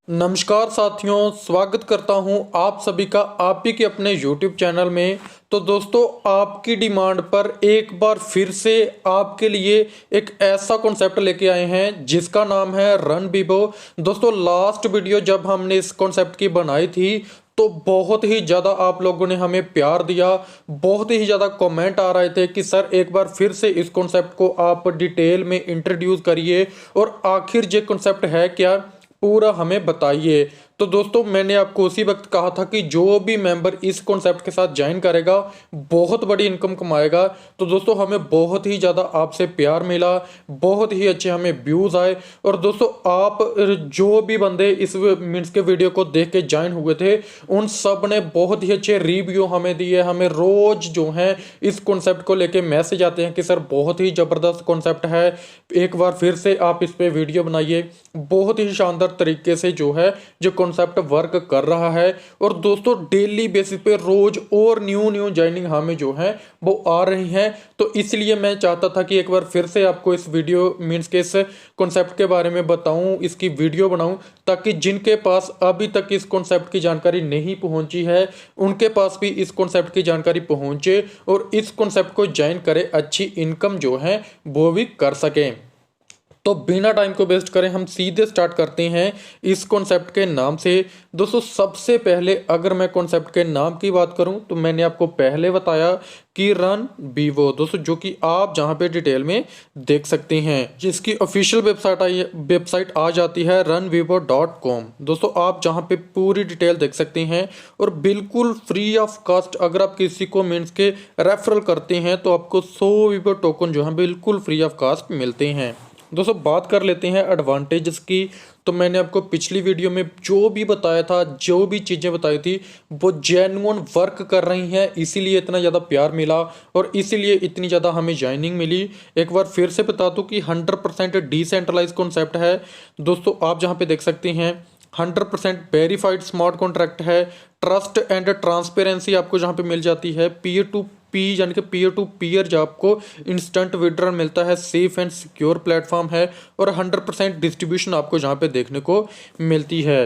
नमस्कार साथियों, स्वागत करता हूं आप सभी का आप ही के अपने YouTube चैनल में। तो दोस्तों, आपकी डिमांड पर एक बार फिर से आपके लिए एक ऐसा कॉन्सेप्ट लेके आए हैं जिसका नाम है रन बीबो। दोस्तों, लास्ट वीडियो जब हमने इस कॉन्सेप्ट की बनाई थी तो बहुत ही ज़्यादा आप लोगों ने हमें प्यार दिया, बहुत ही ज़्यादा कमेंट आ रहे थे कि सर एक बार फिर से इस कॉन्सेप्ट को आप डिटेल में इंट्रोड्यूस करिए और आखिर ये कॉन्सेप्ट है क्या, पूरा हमें बताइए। तो दोस्तों, मैंने आपको उसी वक्त कहा था कि जो भी मेंबर इस कॉन्सेप्ट के साथ ज्वाइन करेगा बहुत बड़ी इनकम कमाएगा। तो दोस्तों, हमें बहुत ही ज़्यादा आपसे प्यार मिला, बहुत ही अच्छे हमें व्यूज़ आए। और दोस्तों, आप जो भी बंदे इस मीन्स के वीडियो को देख के ज्वाइन हुए थे उन सब ने बहुत ही अच्छे रिव्यू हमें दिए। हमें रोज़ जो है इस कॉन्सेप्ट को लेके मैसेज आते हैं कि सर बहुत ही ज़बरदस्त कॉन्सेप्ट है, एक बार फिर से आप इस पे वीडियो बनाइए। बहुत ही शानदार तरीके से जो है जो कॉन्सेप्ट वर्क कर रहा है। और दोस्तों, डेली बेसिस पे रोज और न्यू न्यू ज्वाइनिंग हमें जो है वो आ रही हैं। तो इसलिए मैं चाहता था कि एक बार फिर से आपको इस वीडियो मीन्स के इस कॉन्सेप्ट के बारे में बताऊं, इसकी वीडियो बनाऊं, ताकि जिनके पास अभी तक इस कॉन्सेप्ट की जानकारी नहीं पहुंची है उनके पास भी इस कॉन्सेप्ट की जानकारी पहुंचे और इस कॉन्सेप्ट को ज्वाइन करें, अच्छी इनकम जो है वो भी कर सकें। तो बिना टाइम को वेस्ट करें हम सीधे स्टार्ट करते हैं इस कॉन्सेप्ट के नाम से। दोस्तों, सबसे पहले अगर मैं कॉन्सेप्ट के नाम की बात करूं तो मैंने आपको पहले बताया कि रन बीवो, दोस्तों जो कि आप जहां पे डिटेल में देख सकते हैं, जिसकी ऑफिशियल वेबसाइट आ जाती है runvivo.com। दोस्तों, आप जहां पे पूरी डिटेल देख सकते हैं और बिल्कुल फ्री ऑफ कास्ट अगर आप किसी को मीन्स के रेफरल करते हैं तो आपको 100 वीवो टोकन जो है बिल्कुल फ्री ऑफ कास्ट मिलते हैं। दोस्तों, बात कर लेते हैं एडवांटेजेस की। तो मैंने आपको पिछली वीडियो में जो भी बताया था, जो भी चीज़ें बताई थी वो जेन्युइन वर्क कर रही हैं, इसीलिए इतना ज़्यादा प्यार मिला और इसीलिए इतनी ज़्यादा हमें ज्वाइनिंग मिली। एक बार फिर से बता दूं कि 100% डिसेंट्रलाइज कॉन्सेप्ट है। दोस्तों, आप जहां पे देख सकते हैं 100% वेरीफाइड स्मार्ट कॉन्ट्रैक्ट है। ट्रस्ट एंड ट्रांसपेरेंसी आपको जहां पे मिल जाती है। पीयर टू पी यानी कि पीयर टू पीयर जो आपको इंस्टेंट विड्रॉल मिलता है। सेफ एंड सिक्योर प्लेटफॉर्म है और 100% डिस्ट्रीब्यूशन आपको जहां पे देखने को मिलती है।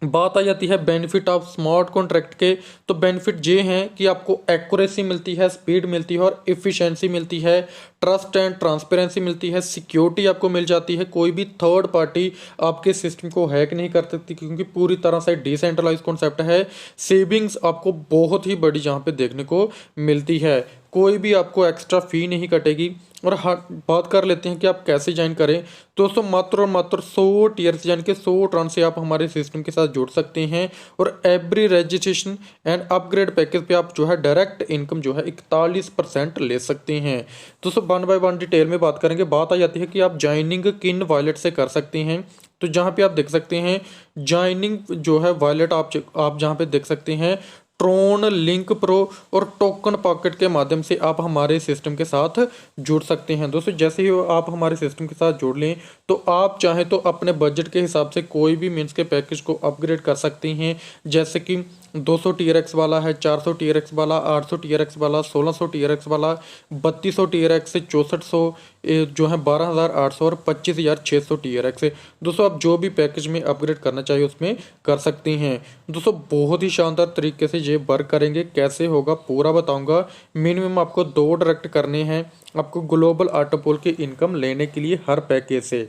बात आ जाती है बेनिफिट ऑफ स्मार्ट कॉन्ट्रैक्ट के। तो बेनिफिट ये हैं कि आपको एक्यूरेसी मिलती है, स्पीड मिलती है और इफिशिएंसी मिलती है। ट्रस्ट एंड ट्रांसपेरेंसी मिलती है। सिक्योरिटी आपको मिल जाती है, कोई भी थर्ड पार्टी आपके सिस्टम को हैक नहीं कर सकती क्योंकि पूरी तरह से डिसेंट्रलाइज कॉन्सेप्ट है। सेविंग्स आपको बहुत ही बड़ी जहाँ पे देखने को मिलती है, कोई भी आपको एक्स्ट्रा फी नहीं कटेगी। और हाँ, बात कर लेते हैं कि आप कैसे ज्वाइन करें। दोस्तों, मात्र और मात्र 100 टीयर्स यानी कि 100 ट्रांस से आप हमारे सिस्टम के साथ जुड़ सकते हैं और every registration and upgrade package पे आप जो है डायरेक्ट इनकम जो है 41% ले सकते हैं। दोस्तों, वन बाय वन डिटेल में बात करेंगे। बात आ जाती है कि आप ज्वाइनिंग किन वॉलेट से कर सकते हैं। तो जहाँ पे आप देख सकते हैं ज्वाइनिंग जो है वॉलेट आप जहाँ पे देख सकते हैं ट्रोन, लिंक प्रो और टोकन पॉकेट के माध्यम से आप हमारे सिस्टम के साथ जुड़ सकते हैं। दोस्तों, जैसे ही आप हमारे सिस्टम के साथ जुड़ लें तो आप चाहें तो अपने बजट के हिसाब से कोई भी मीन्स के पैकेज को अपग्रेड कर सकते हैं। जैसे कि 200 TRX वाला है, 400 TRX वाला, 800 TRX वाला, 1600 TRX वाला, 3200 TRX से 6400 जो है 12800 और 25600 TRX है। दोस्तों, आप जो भी पैकेज में अपग्रेड करना चाहिए उसमें कर सकते हैं। दोस्तों, बहुत ही शानदार तरीके से ये वर्क करेंगे, कैसे होगा पूरा बताऊंगा। मिनिमम आपको 2 डायरेक्ट करने हैं आपको ग्लोबल ऑटोपोल की इनकम लेने के लिए हर पैकेज से।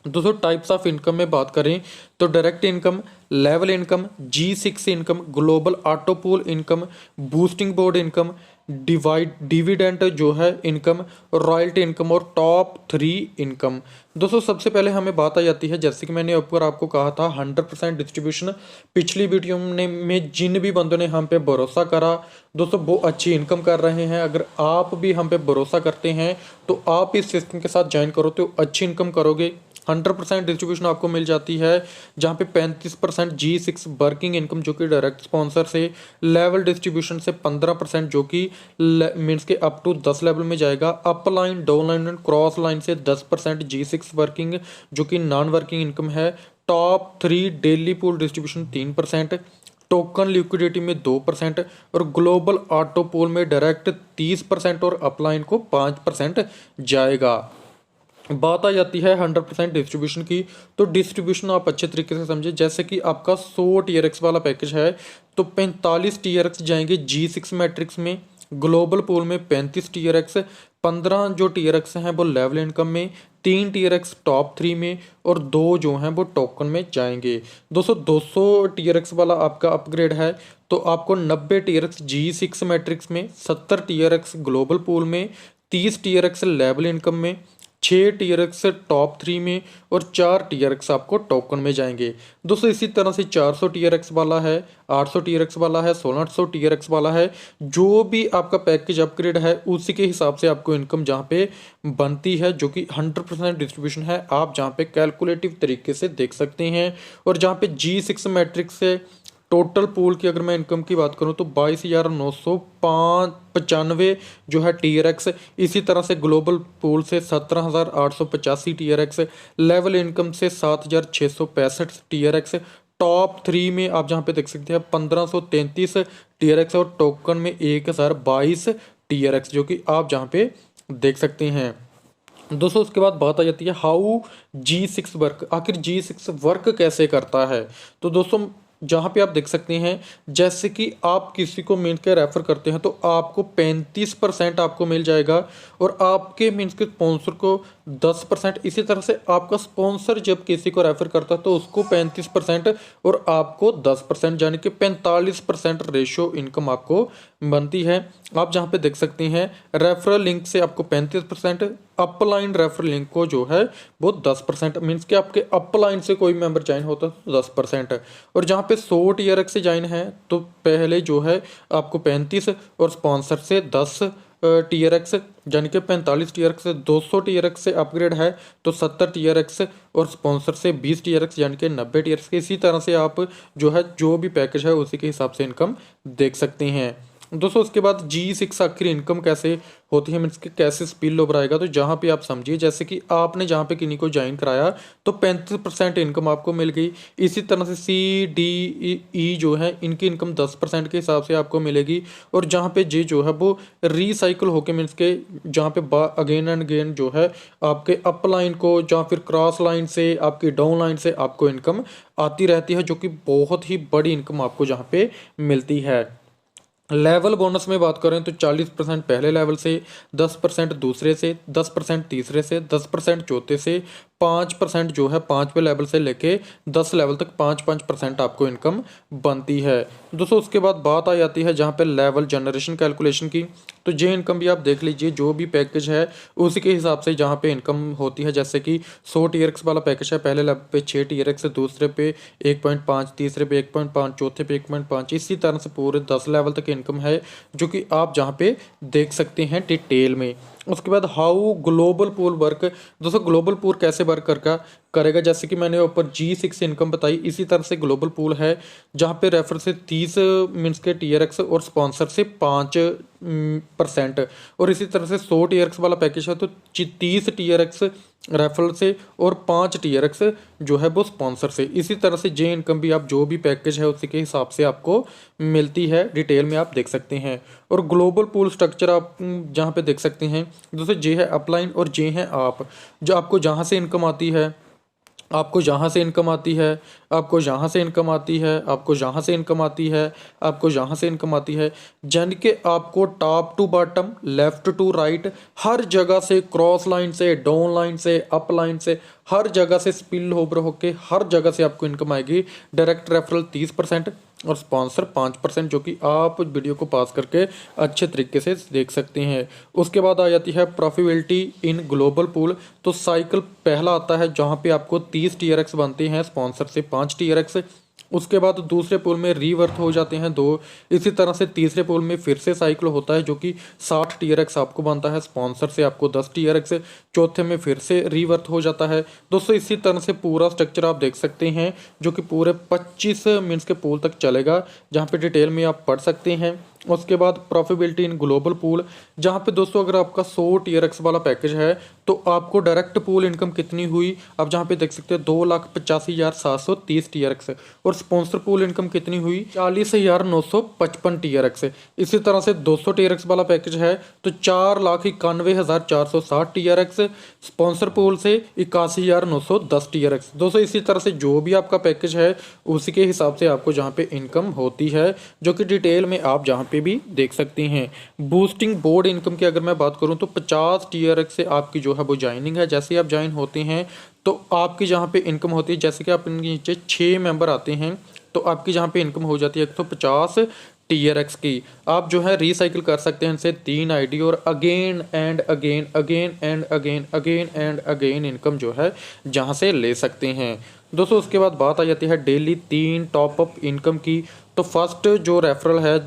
दोस्तों, टाइप्स ऑफ इनकम में बात करें तो direct income, level income, G6 income, global autopool income, boosting board income, dividend जो है इनकम, रॉयल्टी इनकम और टॉप 3 इनकम। दोस्तों, सबसे पहले हमें बात आ जाती है, जैसे कि मैंने ऊपर आपको कहा था 100% डिस्ट्रीब्यूशन। पिछली वीडियो में जिन भी बंदों ने हम पे भरोसा करा दोस्तों वो अच्छी इनकम कर रहे हैं। अगर आप भी हम पे भरोसा करते हैं तो आप इस सिस्टम के साथ ज्वाइन करो तो अच्छी इनकम करोगे। 100% डिस्ट्रीब्यूशन आपको मिल जाती है, जहाँ पे 35% G6 वर्किंग इनकम जो कि डायरेक्ट स्पॉन्सर से, लेवल डिस्ट्रीब्यूशन से 15% जो कि मीन्स के अप टू 10 लेवल में जाएगा, up line, down line and cross line से 10% G6 वर्किंग जो कि नॉन वर्किंग इनकम है। Top 3 daily pool distribution 3%, token liquidity में 2% और ग्लोबल ऑटो पोल में डायरेक्ट 30% और अपलाइन को 5% जाएगा। बात आ जाती है 100% डिस्ट्रीब्यूशन की। तो डिस्ट्रीब्यूशन आप अच्छे तरीके से समझे, जैसे कि आपका 100 TRX वाला पैकेज है तो 45 TRX जाएंगे G6 मैट्रिक्स में, ग्लोबल पूल में 35 TRX, 15 जो TRX हैं वो लेवल इनकम में, 3 TRX टॉप 3 में और 2 जो हैं वो टोकन में जाएंगे। दोस्तों 200 TRX वाला आपका अपग्रेड है तो आपको 90 TRX G6 मैट्रिक्स में, 70 TRX ग्लोबल पूल में, 30 TRX लेवल इनकम में, 6 TRX टॉप 3 में और 4 TRX आपको टोकन में जाएंगे। दोस्तों इसी तरह से 400 TRX वाला है, 800 TRX वाला है, 1600 TRX वाला है। जो भी आपका पैकेज अपग्रेड है उसी के हिसाब से आपको इनकम जहाँ पे बनती है, जो कि 100% डिस्ट्रीब्यूशन है, आप जहाँ पे कैलकुलेटिव तरीके से देख सकते हैं। और जहाँ पे G6 मैट्रिक्स से टोटल पूल की अगर मैं इनकम की बात करूं तो 22,995 जो है TRX, इसी तरह से ग्लोबल पूल से 17,885 TRX, लेवल इनकम से 7,665 TRX, टॉप 3 में आप जहां पे देख सकते हैं 1,533 TRX और टोकन में 1,022 TRX, जो कि आप जहां पे देख सकते हैं। दोस्तों उसके बाद बात आ जाती है हाउ G6 वर्क, आखिर G6 वर्क कैसे करता है। तो दोस्तों जहाँ पे आप देख सकते हैं, जैसे कि आप किसी को मीन्स के रेफर करते हैं तो आपको 35% आपको मिल जाएगा और आपके मीन्स के स्पॉन्सर को 10%। इसी तरह से आपका स्पॉन्सर जब किसी को रेफर करता है तो उसको 35% और आपको 10%, यानी कि 45% रेशो इनकम आपको बनती है। आप जहाँ पे देख सकते हैं रेफरल लिंक से आपको 35%, अपलाइन रेफरल लिंक को जो है वो 10%, मीन्स कि आपके अपलाइन से कोई मेंबर ज्वाइन होता है तो 10%। और जहाँ पे 100 TRX से ज्वाइन है तो पहले जो है आपको 35 और स्पॉन्सर से 10 TRX, यानी कि 45 TRX से 200 TRX से अपग्रेड है तो 70 TRX और स्पॉन्सर से 20 TRX, यानी कि 90 TRX के। इसी तरह से आप जो है जो भी पैकेज है उसी के हिसाब से इनकम देख सकते हैं। दोस्तों उसके बाद G6 आखिर इनकम कैसे होती है, मीन्स कि कैसे स्पिल ओवर आएगा। तो जहाँ पे आप समझिए, जैसे कि आपने जहाँ पे किन्हीं को ज्वाइन कराया तो 35% इनकम आपको मिल गई। इसी तरह से C, D, E जो है इनकी इनकम 10% के हिसाब से आपको मिलेगी। और जहाँ पे J जो है वो रिसाइकिल होके मीन्स के जहाँ पे अगेन एंड अगेन जो है आपके अप लाइन को या फिर क्रॉस लाइन से आपकी डाउन लाइन से आपको इनकम आती रहती है, जो कि बहुत ही बड़ी इनकम आपको जहाँ पे मिलती है। लेवल बोनस में बात करें तो 40% पहले लेवल से, 10% दूसरे से, 10% तीसरे से, 10% चौथे से, 5% जो है 5वें लेवल से लेके 10 लेवल तक 5% आपको इनकम बनती है। दोस्तों उसके बाद बात आ जाती है जहाँ पे लेवल जनरेशन कैलकुलेशन की। तो ये इनकम भी आप देख लीजिए, जो भी पैकेज है उसी के हिसाब से जहाँ पे इनकम होती है। जैसे कि 100 TRX वाला पैकेज है, पहले लेवल पे 6 TRX, दूसरे पे 1.5, तीसरे पे 1.5, चौथे पे 1.5, इसी तरह से पूरे 10 लेवल तक इनकम है, जो कि आप जहाँ पे देख सकते हैं डिटेल में। उसके बाद हाउ ग्लोबल पूल वर्क। दोस्तों ग्लोबल पूल कैसे वर्क करेगा, जैसे कि मैंने ऊपर G6 इंकम बताई, इसी तरह से ग्लोबल पूल है जहाँ पे रेफर से 30 मीन्स के TRX और स्पॉन्सर से 5%। और इसी तरह से 100 TRX वाला पैकेज है तो 30 TRX रेफरल से और 5 TRX जो है वो स्पॉन्सर से। इसी तरह से जे इनकम भी आप जो भी पैकेज है उसी के हिसाब से आपको मिलती है, डिटेल में आप देख सकते हैं। और ग्लोबल पूल स्ट्रक्चर आप जहाँ पे देख सकते हैं, दोस्तों जे है अपलाइन और जे है आप, जो आपको जहाँ से इनकम आती है, आपको यहाँ से इनकम आती है, आपको यहाँ से इनकम आती है, आपको यहाँ से इनकम आती है, आपको यहाँ से इनकम आती है, यानी कि आपको top to bottom, left to right, हर जगह से, क्रॉस लाइन से, डाउन लाइन से, अप लाइन से, हर जगह से स्पिल ओवर होके हर जगह से आपको इनकम आएगी। डायरेक्ट रेफरल 30% और स्पॉन्सर 5%, जो कि आप वीडियो को पास करके अच्छे तरीके से देख सकते हैं। उसके बाद आ जाती है प्रॉफिटेबिलिटी इन ग्लोबल पूल। तो साइकिल पहला आता है जहां पे आपको 30 TRX बनते हैं, स्पॉन्सर से 5 TRX। उसके बाद दूसरे पूल में रीवर्थ हो जाते हैं 2। इसी तरह से तीसरे पूल में फिर से साइकिल होता है जो कि 60 TRX आपको बनता है, स्पॉन्सर से आपको 10 TRX। चौथे में फिर से रीवर्थ हो जाता है। दोस्तों इसी तरह से पूरा स्ट्रक्चर आप देख सकते हैं, जो कि पूरे 25 मिनट्स के पूल तक चलेगा, जहाँ पे डिटेल में आप पढ़ सकते हैं। उसके बाद प्रॉफिटेबिलिटी इन ग्लोबल पूल, जहाँ पे दोस्तों अगर आपका 100 TRX वाला पैकेज है तो आपको डायरेक्ट पूल इनकम कितनी हुई, आप जहाँ पे देख सकते हैं 2,85,730 TRX। और स्पॉन्सर पूल इनकम कितनी हुई, 40,955 TRX। इसी तरह से 200 TRX वाला पैकेज है तो 4,91,460 TRX, स्पॉन्सर पूल से 81,910 TRX। दोस्तों इसी तरह से जो भी आपका पैकेज है उसी के हिसाब से आपको जहाँ पे इनकम होती है, जो कि डिटेल में आप जहाँ पे भी देख सकते हैं। बूस्टिंग बोर्ड इनकम की अगर मैं बात करूँ तो 50 TRX से आपकी जो है वो ज्वाइनिंग है। जैसे ही आप ज्वाइन होते हैं तो आपकी जहाँ पे इनकम होती है, जैसे कि आप इनके नीचे 6 मेंबर आते हैं तो आपकी जहाँ पे इनकम हो जाती है 150 TRX की। आप जो है रिसाइकिल कर सकते हैं इनसे 3 ID और again and again again and again again and again income जो है जहाँ से ले सकते हैं। दोस्तों उसके बाद बात आ जाती है डेली 3 टॉपअप इनकम की। तो फर्स्ट जो रेफरल है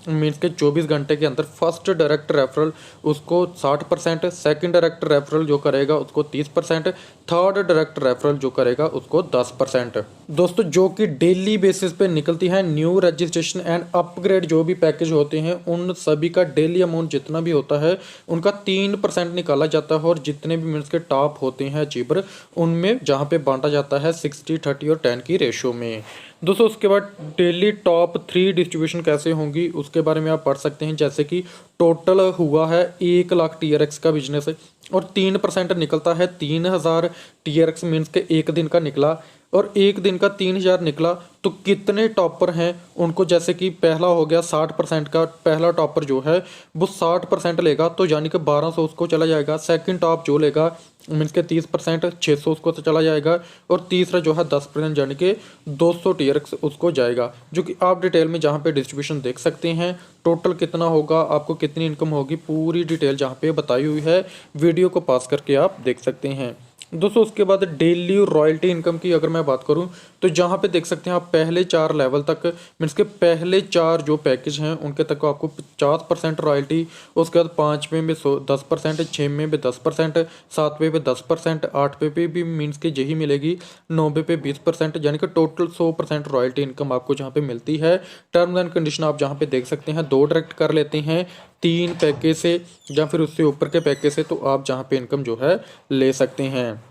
मीन्स के 24 घंटे के अंदर फर्स्ट डायरेक्ट रेफरल उसको 60%, सेकंड डायरेक्ट रेफरल जो करेगा उसको 30%, थर्ड डायरेक्ट रेफरल जो करेगा उसको 10%। दोस्तों जो कि डेली बेसिस पे निकलती है न्यू रजिस्ट्रेशन एंड अपग्रेड जो भी पैकेज होते हैं उन सभी का डेली अमाउंट जितना भी होता है उनका 3% निकाला जाता है। और जितने भी मीन्स के टॉप होते हैं अचीवर उनमें जहाँ पे बांटा जाता है 60, 30 और 10 की रेशो में। दोस्तों उसके बाद डेली टॉप 3 डिस्ट्रीब्यूशन कैसे होंगी उसके बारे में आप पढ़ सकते हैं। जैसे कि टोटल हुआ है 1,00,000 TRX का बिजनेस और 3% निकलता है 3,000 TRX मीन्स के एक दिन का निकला और एक दिन का 3,000 निकला तो कितने टॉपर हैं उनको, जैसे कि पहला हो गया 60% का, पहला टॉपर जो है वो 60% लेगा तो यानी कि 1,200 उसको चला जाएगा। सेकंड टॉप जो लेगा मीन्स के 30% 600 उसको तो चला जाएगा और तीसरा जो है 10% यानी कि 200 TRX उसको जाएगा, जो कि आप डिटेल में जहाँ पे डिस्ट्रीब्यूशन देख सकते हैं। टोटल कितना होगा, आपको कितनी इनकम होगी, पूरी डिटेल जहाँ पे बताई हुई है, वीडियो को पास करके आप देख सकते हैं। दोस्तों उसके बाद डेली रॉयल्टी इनकम की अगर मैं बात करूं तो जहां पे देख सकते हैं आप पहले 4 लेवल तक मीन्स के पहले 4 जो पैकेज हैं उनके तक आपको 50% रॉयल्टी, उसके बाद 5वें में 10%, 6वें में 10%, 7वें पे 10%, 8वें पे भी मीन्स के यही मिलेगी, 9वें पे 20%, यानी कि टोटल 100% रॉयल्टी इनकम आपको जहाँ पे मिलती है। टर्म्स एंड कंडीशन आप जहाँ पे देख सकते हैं 2 डायरेक्ट कर लेते हैं 3 पैकेज से या फिर उससे ऊपर के पैकेज से तो आप जहाँ पे इनकम जो है ले सकते हैं।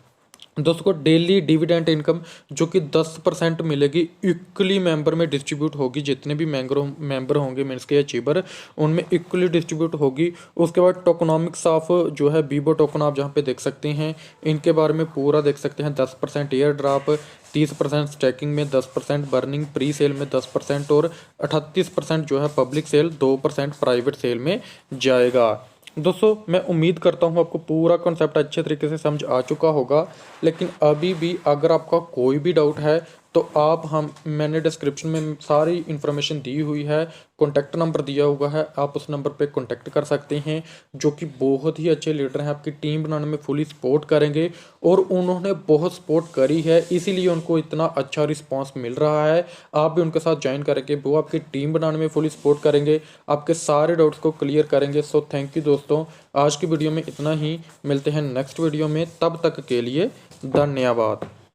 दोस्तों को डेली डिविडेंड इनकम जो कि 10% मिलेगी, इक्वली मेंबर में डिस्ट्रीब्यूट होगी, जितने भी मेंबर होंगे मीन्स के अचीवर उनमें इक्वली डिस्ट्रीब्यूट होगी। उसके बाद टोकनॉमिक्स ऑफ जो है बीबो टोकन आप जहाँ पे देख सकते हैं इनके बारे में पूरा देख सकते हैं। 10% एयर ड्रॉप, 30% स्टैकिंग में, 10% बर्निंग प्री सेल में 10% और 38% जो है पब्लिक सेल, 2% प्राइवेट सेल में जाएगा। दोस्तों मैं उम्मीद करता हूँ आपको पूरा कॉन्सेप्ट अच्छे तरीके से समझ आ चुका होगा, लेकिन अभी भी अगर आपका कोई भी डाउट है तो मैंने डिस्क्रिप्शन में सारी इन्फॉर्मेशन दी हुई है, कॉन्टैक्ट नंबर दिया हुआ है, आप उस नंबर पे कॉन्टैक्ट कर सकते हैं, जो कि बहुत ही अच्छे लीडर हैं, आपकी टीम बनाने में फुली सपोर्ट करेंगे और उन्होंने बहुत सपोर्ट करी है इसीलिए उनको इतना अच्छा रिस्पांस मिल रहा है। आप भी उनके साथ ज्वाइन करेंगे, वो आपकी टीम बनाने में फुली सपोर्ट करेंगे, आपके सारे डाउट्स को क्लियर करेंगे। सो थैंक यू दोस्तों, आज की वीडियो में इतना ही, मिलते हैं नेक्स्ट वीडियो में, तब तक के लिए धन्यवाद।